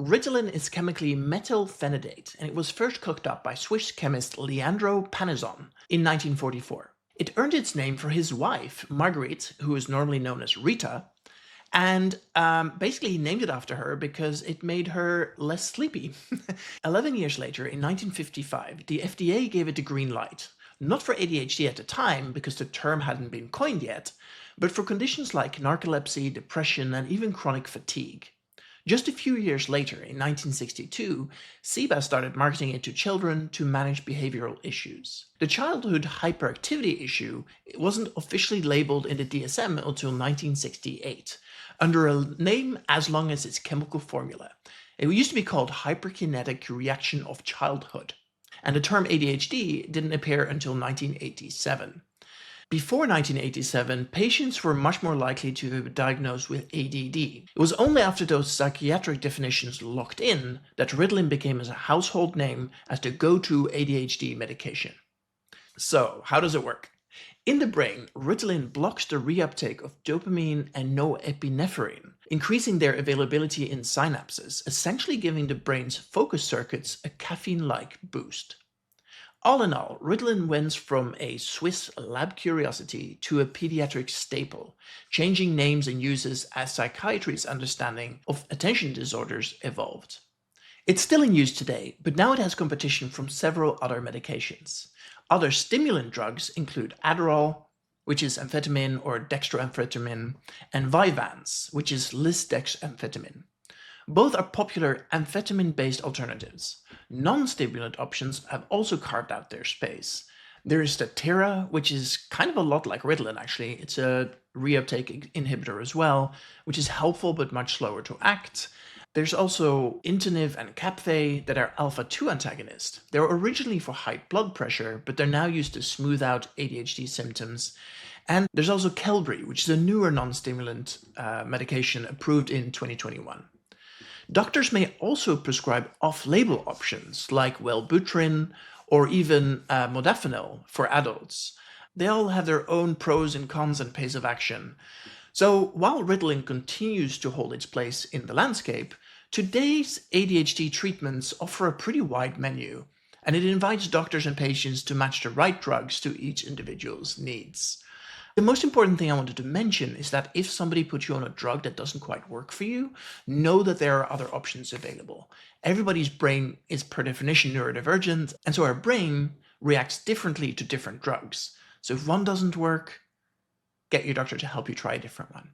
Ritalin is chemically methylphenidate, and it was first cooked up by Swiss chemist Leandro Panizon in 1944. It earned its name for his wife, Marguerite, who is normally known as Rita, and basically he named it after her because it made her less sleepy. 11 years later, in 1955, the FDA gave it the green light, not for ADHD at the time because the term hadn't been coined yet, but for conditions like narcolepsy, depression, and even chronic fatigue. Just a few years later, in 1962, SIBA started marketing it to children to manage behavioral issues. The childhood hyperactivity issue wasn't officially labeled in the DSM until 1968, under a name as long as its chemical formula. It used to be called hyperkinetic reaction of childhood, and the term ADHD didn't appear until 1987. Before 1987, patients were much more likely to be diagnosed with ADD. It was only after those psychiatric definitions locked in that Ritalin became a household name as the go-to ADHD medication. So, how does it work? In the brain, Ritalin blocks the reuptake of dopamine and norepinephrine, increasing their availability in synapses, essentially giving the brain's focus circuits a caffeine-like boost. All in all, Ritalin went from a Swiss lab curiosity to a pediatric staple, changing names and uses as psychiatry's understanding of attention disorders evolved. It's still in use today, but now it has competition from several other medications. Other stimulant drugs include Adderall, which is amphetamine or dextroamphetamine, and Vyvanse, which is lisdexamphetamine. Both are popular amphetamine-based alternatives. Non-stimulant options have also carved out their space. There is Statera, which is kind of a lot like Ritalin actually. It's a reuptake inhibitor as well, which is helpful but much slower to act. There's also Intoniv and Capvey that are alpha-2 antagonists. They were originally for high blood pressure, but they're now used to smooth out ADHD symptoms. And there's also Qelbree, which is a newer non-stimulant medication approved in 2021. Doctors may also prescribe off-label options like Wellbutrin or even modafinil for adults. They all have their own pros and cons and pace of action. So while Ritalin continues to hold its place in the landscape, today's ADHD treatments offer a pretty wide menu, and it invites doctors and patients to match the right drugs to each individual's needs. The most important thing I wanted to mention is that if somebody puts you on a drug that doesn't quite work for you, know that there are other options available. Everybody's brain is per definition neurodivergent, and so our brain reacts differently to different drugs. So if one doesn't work, get your doctor to help you try a different one.